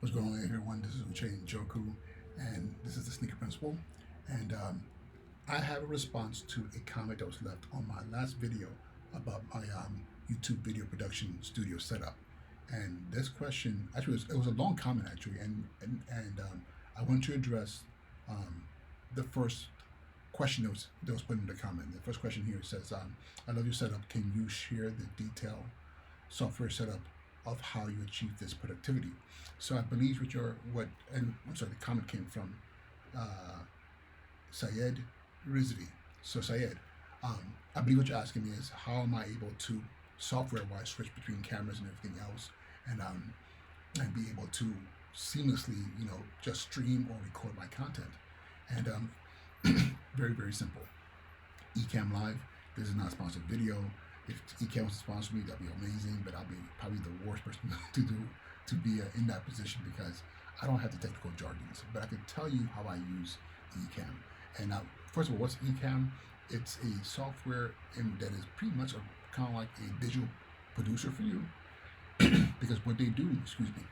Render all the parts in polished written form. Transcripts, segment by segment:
What's going on, everyone? This is Uche Joku, and this is the Sneaker Principle. And I have a response to a comment that was left on my last video about my YouTube video production studio setup. And this question, actually, it was a long comment, actually, and I want to address um, the first question that was put in the comment. The first question here says, I love your setup. Can you share the detail software setup of how you achieve this productivity? So I believe and I'm sorry, the comment came from uh, Syed Rizvi. So Syed, I believe what you're asking me is how am I able to software-wise switch between cameras and everything else, and and be able to seamlessly, just stream or record my content. And very very simple. Ecamm Live. This is not a sponsored video. If Ecamm was to sponsor me, that'd be amazing. But I'll be probably the worst person to be in that position because I don't have the technical jargons. But I can tell you how I use Ecamm. And now, first of all, what's Ecamm? It's a software that is pretty much kind of like a digital producer for you because what they do, excuse me,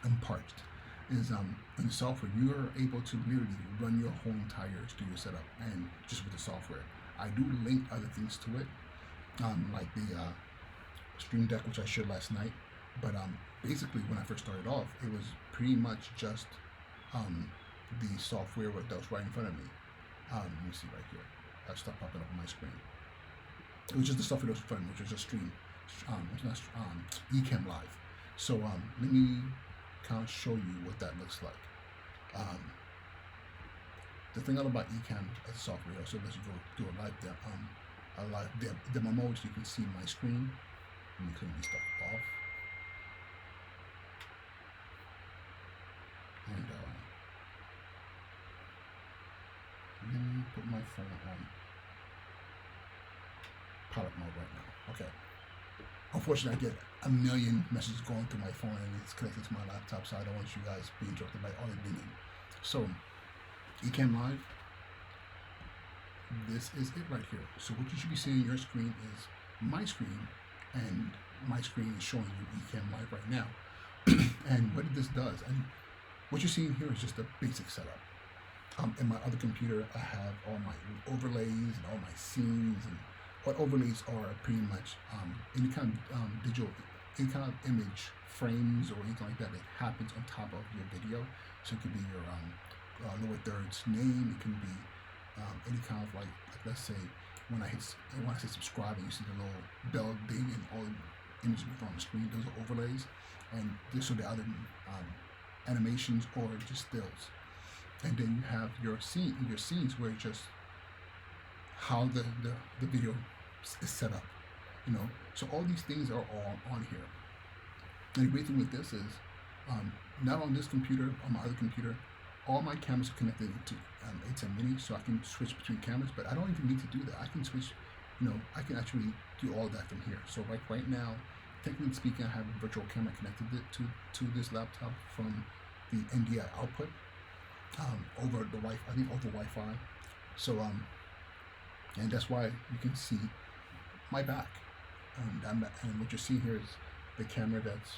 I'm parched, is in the software you are able to literally run your whole entire studio setup and just with the software. I do link other things to it, like the Stream Deck, which I shared last night. But basically, when I first started off, it was pretty much just um, the software that was right in front of me. Let me see right here. I stopped popping up on my screen. It was just the software that was in front of me, which was just it's not Ecamm Live. So let me kind of show you what that looks like. Um, the thing about Ecamm as a software also lets you go do a live demo mode, so you can see my screen. Let me clean this stuff off. And let me put my phone on pilot mode right now. Okay. Unfortunately, I get a million messages going through my phone and it's connected to my laptop, so I don't want you guys being interrupted by all the dinging. So, Ecamm Live, this is it right here. So what you should be seeing on your screen is my screen, and my screen is showing you Ecamm Live right now. And what this does, and what you're seeing here is just a basic setup. In my other computer, I have all my overlays and all my scenes, and what overlays are pretty much any kind of digital, any kind of image frames or anything like that that happens on top of your video. So it could be your lower third's name. It can be any kind of like let's say when I say subscribe and you see the little bell ding and all the images on the screen, those are overlays, and this are the other animations or just stills. And then you have your scenes where it's just how the video is set up, So all these things are all on here. And the great thing with this is, not on this computer, on my other computer, all my cameras are connected to A10 Mini, so I can switch between cameras. But I don't even need to do that. I can switch, I can actually do all that from here. So like right now, technically speaking, I have a virtual camera connected to this laptop from the NDI output over the Wi-Fi. I think over Wi-Fi. So and that's why you can see my back. And what you're seeing here is the camera that's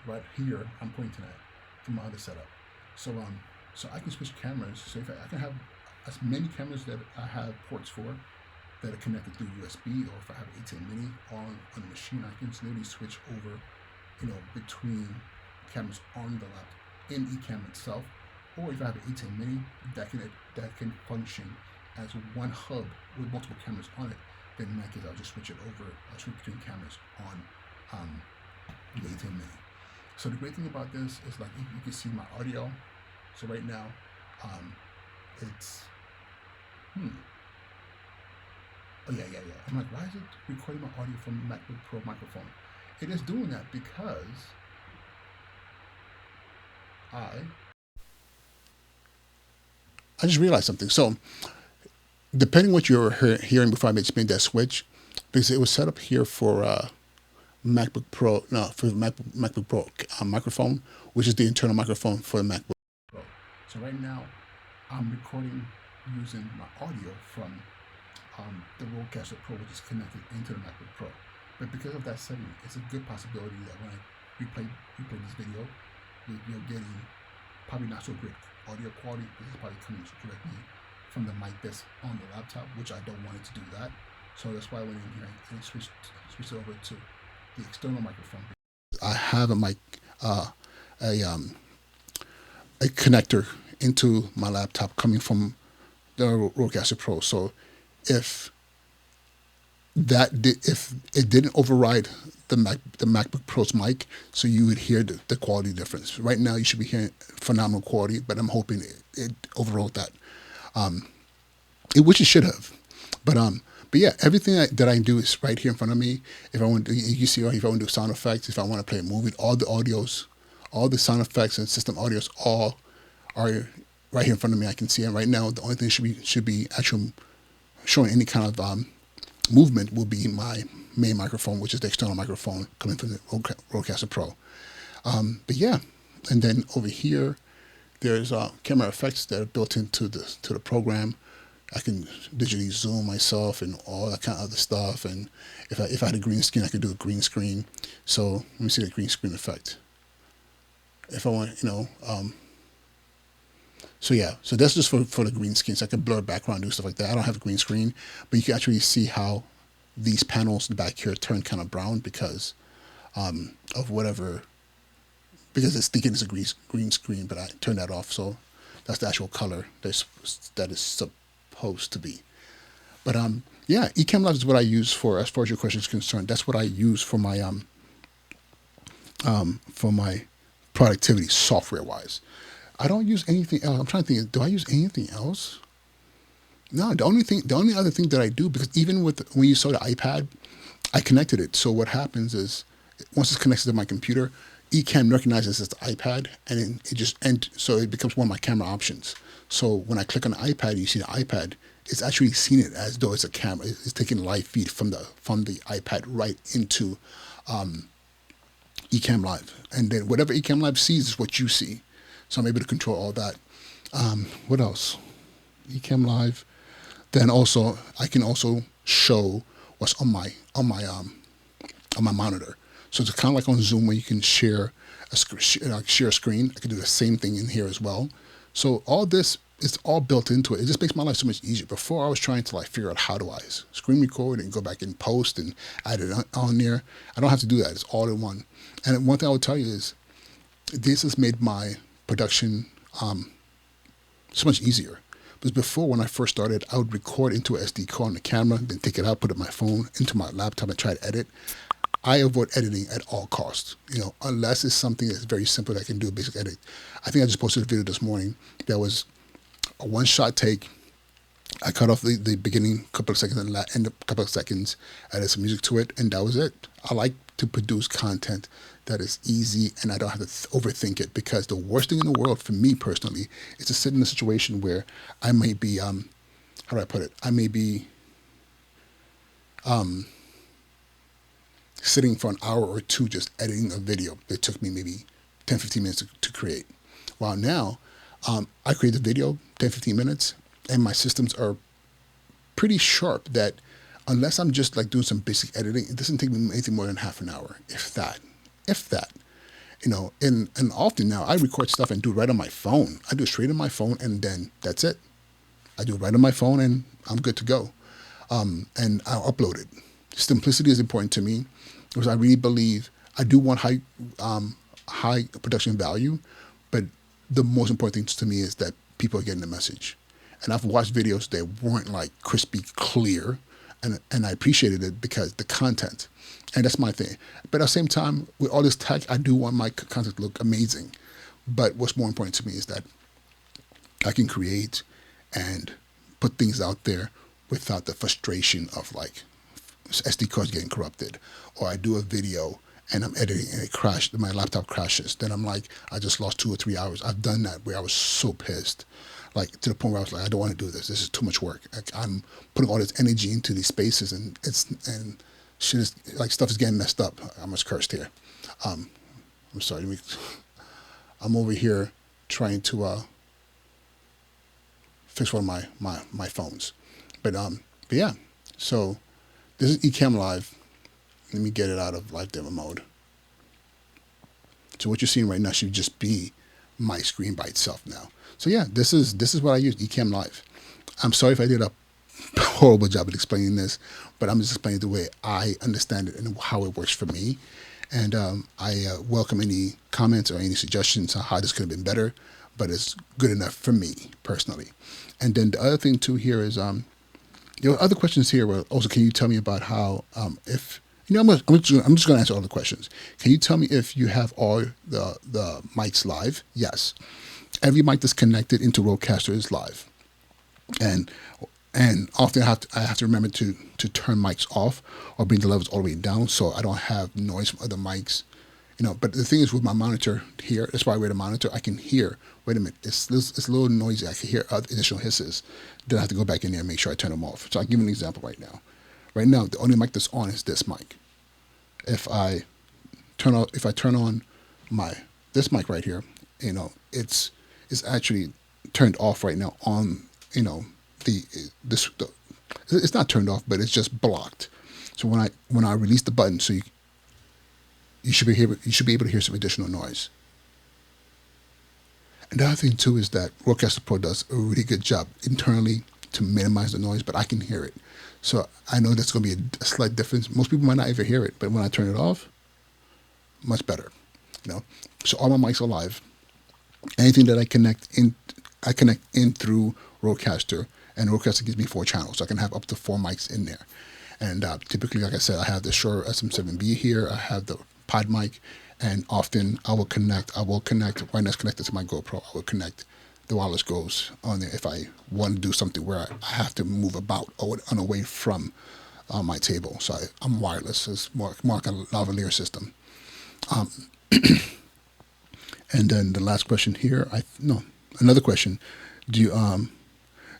right here. I'm pointing at from my other setup. So I can switch cameras. So if I can have as many cameras that I have ports for that are connected through USB, or if I have A10 Mini on the machine, I can literally switch over, between cameras on the laptop in Ecamm itself, or if I have an A10 Mini that can function as one hub with multiple cameras on it. Then in that case, I'll just switch it over. I'll switch between cameras on the A10 Mini. So the great thing about this is like you can see my audio. So right now, it's oh yeah. I'm like, why is it recording my audio from the MacBook Pro microphone? It is doing that because I just realized something. So depending what you're hearing before I made that switch, because it was set up here for MacBook Pro, no, for the MacBook Pro microphone, which is the internal microphone for the MacBook Pro. So right now, I'm recording using my audio from the Rodecaster Pro, which is connected into the MacBook Pro. But because of that setting, it's a good possibility that when I replay you play this video, you're getting probably not so great audio quality. This is probably coming directly from the mic that's on the laptop, which I don't want it to do that. So that's why I went in here and switched it over to the external microphone. I have a mic, a a connector into my laptop coming from the Rodecaster Pro. So if if it didn't override the MacBook Pro's mic, so you would hear the quality difference. Right now, you should be hearing phenomenal quality, but I'm hoping it overrode that, which it should have. But yeah, everything that I do is right here in front of me. If I want to, you see, if I want to do sound effects, if I want to play a movie, all the audios, all the sound effects and system audios, all are right here in front of me. I can see it right now. The only thing should be actually showing any kind of movement will be my main microphone, which is the external microphone coming from the Rodecaster Pro. But yeah, and then over here, there's camera effects that are built into the program. I can digitally zoom myself and all that kind of other stuff. And if I had a green screen, I could do a green screen. So let me see the green screen effect. If I want, so yeah, so that's just for the green screen. So I can blur background, do stuff like that. I don't have a green screen, but you can actually see how these panels in the back here turn kind of brown because of whatever, because it's thinking it's a green screen, but I turned that off. So that's the actual color that is supposed to be. But yeah, Ecamm Live is what I use for, as far as your question is concerned. That's what I use for my productivity software wise. I don't use anything else. I'm trying to think, do I use anything else? No, the only other thing that I do, because even when you saw the iPad, I connected it. So what happens is, once it's connected to my computer, Ecamm recognizes it's the iPad, and so it becomes one of my camera options. So when I click on the iPad, you see the iPad. It's actually seeing it as though it's a camera. It's taking a live feed from the iPad right into Ecamm Live, and then whatever Ecamm Live sees is what you see. So I'm able to control all that. What else? Ecamm Live. Then also I can also show what's on my monitor. So it's kind of like on Zoom where you can share a screen. I can do the same thing in here as well. So all this is all built into it. It just makes my life so much easier. Before I was trying to figure out how do I screen record and go back and post and add it on there. I don't have to do that. It's all in one. And one thing I would tell you is this has made my production so much easier. Because before, when I first started, I would record into an SD card on the camera, then take it out, put it on my phone, into my laptop, and try to edit. I avoid editing at all costs, unless it's something that's very simple that I can do a basic edit. I think I just posted a video this morning that was a one-shot take. I cut off the beginning couple of seconds and the end a couple of seconds, added some music to it, and that was it. I like to produce content that is easy and I don't have to overthink it, because the worst thing in the world for me personally is to sit in a situation where I may be, how do I put it? I may be sitting for an hour or two just editing a video that took me maybe 10, 15 minutes to create. While now, I create the video 10, 15 minutes and my systems are pretty sharp that unless I'm just doing some basic editing, it doesn't take me anything more than half an hour, if that. And often now I record stuff and do it right on my phone. I do it straight on my phone and then that's it. I do it right on my phone and I'm good to go. And I'll upload it. Simplicity is important to me because I really believe I do want high production value, but the most important thing to me is that people are getting the message. And I've watched videos that weren't crispy clear, and I appreciated it because the content. And that's my thing. But at the same time, with all this tech, I do want my content to look amazing. But what's more important to me is that I can create and put things out there without the frustration of SD cards getting corrupted. Or I do a video and I'm editing and it crashed, my laptop crashes. Then I'm I just lost 2 or 3 hours. I've done that where I was so pissed. To the point where I was I don't want to do this. This is too much work. I'm putting all this energy into these spaces and shit is stuff is getting messed up. I almost cursed here. I'm sorry. I'm over here trying to fix one of my phones. But yeah. So this is Ecamm Live. Let me get it out of live demo mode. So what you're seeing right now should just be my screen by itself now. So yeah, this is what I use, Ecamm Live. I'm sorry if I did a horrible job of explaining this, but I'm just explaining the way I understand it and how it works for me. And I welcome any comments or any suggestions on how this could have been better, but it's good enough for me personally. And then the other thing too here is there were other questions here. Where also, can you tell me about how if I'm just going to answer all the questions. Can you tell me if you have all the mics live? Yes, every mic that's connected into Rodecaster is live, and often I have to remember to turn mics off or bring the levels all the way down so I don't have noise from other mics. But the thing is with my monitor here, that's why I wear the monitor. I can hear. Wait a minute, it's a little noisy. I can hear other additional hisses. Then I have to go back in there and make sure I turn them off. So I'll give you an example right now. Right now, the only mic that's on is this mic. If I turn on this mic right here, it's actually turned off right now on it's not turned off, but it's just blocked. So when I release the button, so you should be able to hear some additional noise. And the other thing too is that Rodecaster Pro does a really good job internally to minimize the noise, but I can hear it. So I know that's going to be a slight difference. Most people might not even hear it, but when I turn it off, much better. So all my mics are live. Anything that I connect in through Rodecaster, and Rodecaster gives me 4 channels, so I can have up to 4 mics in there. And typically, like I said, I have the Shure SM7B here. I have the Pod mic, and often I will connect. Right now it's connected to my GoPro. I will connect the wireless goes on there if I want to do something where I have to move about or away from my table. So I'm wireless. It's more like a lavalier system. And then the last question here, another question. Do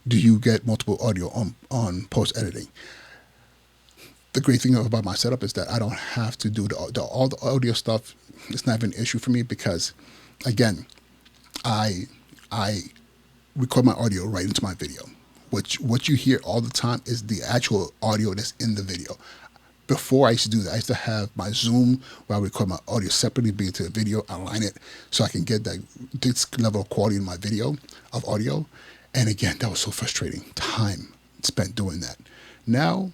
you get multiple audio on post editing? The great thing about my setup is that I don't have to do all the audio stuff. It's not even an issue for me because, again, I record my audio right into my video. What you hear all the time is the actual audio that's in the video. Before I used to do that, I used to have my Zoom where I record my audio separately, bring it to the video, align it so I can get this level of quality in my video of audio. And again, that was so frustrating. Time spent doing that. Now,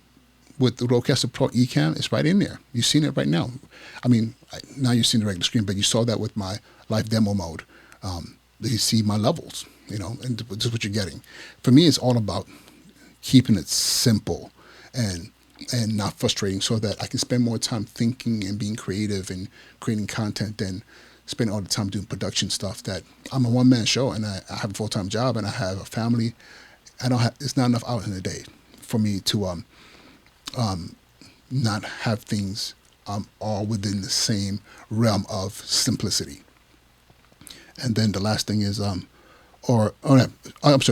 with the Rodecaster Pro Ecamm, it's right in there. You've seen it right now. I mean, now you've seen the regular screen, but you saw that with my live demo mode. You see my levels, and this is what you're getting. For me, it's all about keeping it simple and not frustrating so that I can spend more time thinking and being creative and creating content than spend all the time doing production stuff. That I'm a one-man show and I have a full-time job and I have a family. It's not enough hours in a day for me to not have things all within the same realm of simplicity. And then the last thing is, I'm sorry,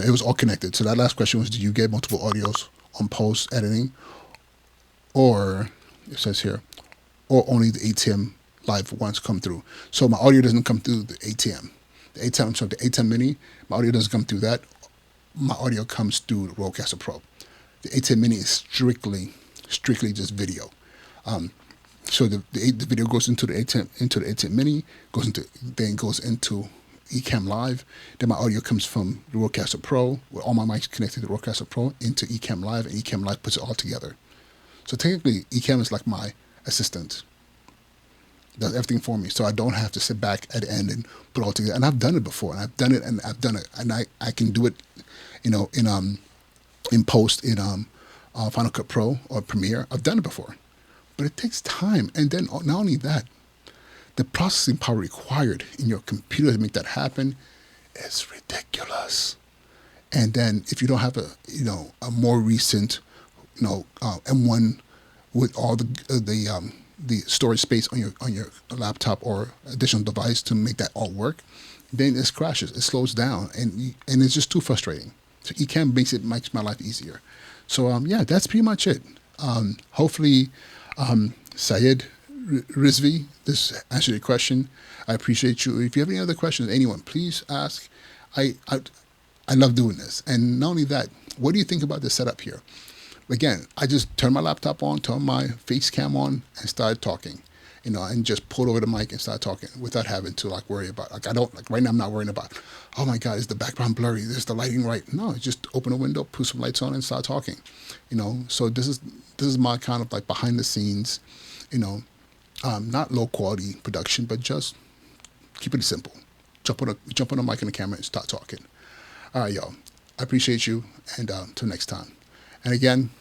it was all connected. So that last question was, do you get multiple audios on post editing? Or, it says here, or only the ATM live ones come through. So my audio doesn't come through the ATM. The ATM Mini, my audio doesn't come through that. My audio comes through the Rodecaster Pro. The ATM Mini is strictly just video. So the video goes into the ATM Mini, goes into Ecamm Live. Then my audio comes from the Rodecaster Pro, with all my mics connected to the Rodecaster Pro, into Ecamm Live, and Ecamm Live puts it all together. So technically, Ecamm is like my assistant. Does everything for me, so I don't have to sit back at the end and put it all together. And I've done it before, and I've done it, and I can do it, in post in Final Cut Pro or Premiere. I've done it before, but it takes time. And then not only that, the processing power required in your computer to make that happen is ridiculous. And then if you don't have a more recent M1 with all the storage space on your laptop or additional device to make that all work, then it crashes, it slows down, and it's just too frustrating. So Ecamm makes my life easier. So that's pretty much it. Hopefully, Syed Rizvi, this answered your question. I appreciate you. If you have any other questions, anyone, please ask. I love doing this. And not only that, what do you think about the setup here? Again, I just turned my laptop on, turned my face cam on, and started talking. and just pull over the mic and start talking without having to like worry about, like, I don't, like, right now I'm not worrying about, oh my God, is the background blurry? Is the lighting right? No, just open a window, put some lights on, and start talking. So this is my kind of like behind the scenes, you know, not low quality production, but just keep it simple. Jump on a mic and a camera and start talking. All right, y'all. I appreciate you, and till next time. And again,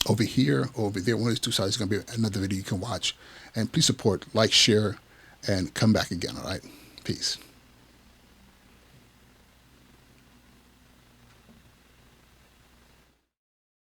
over here or over there, one of these two sides is going to be another video you can watch. And please support, like, share, and come back again. All right. Peace.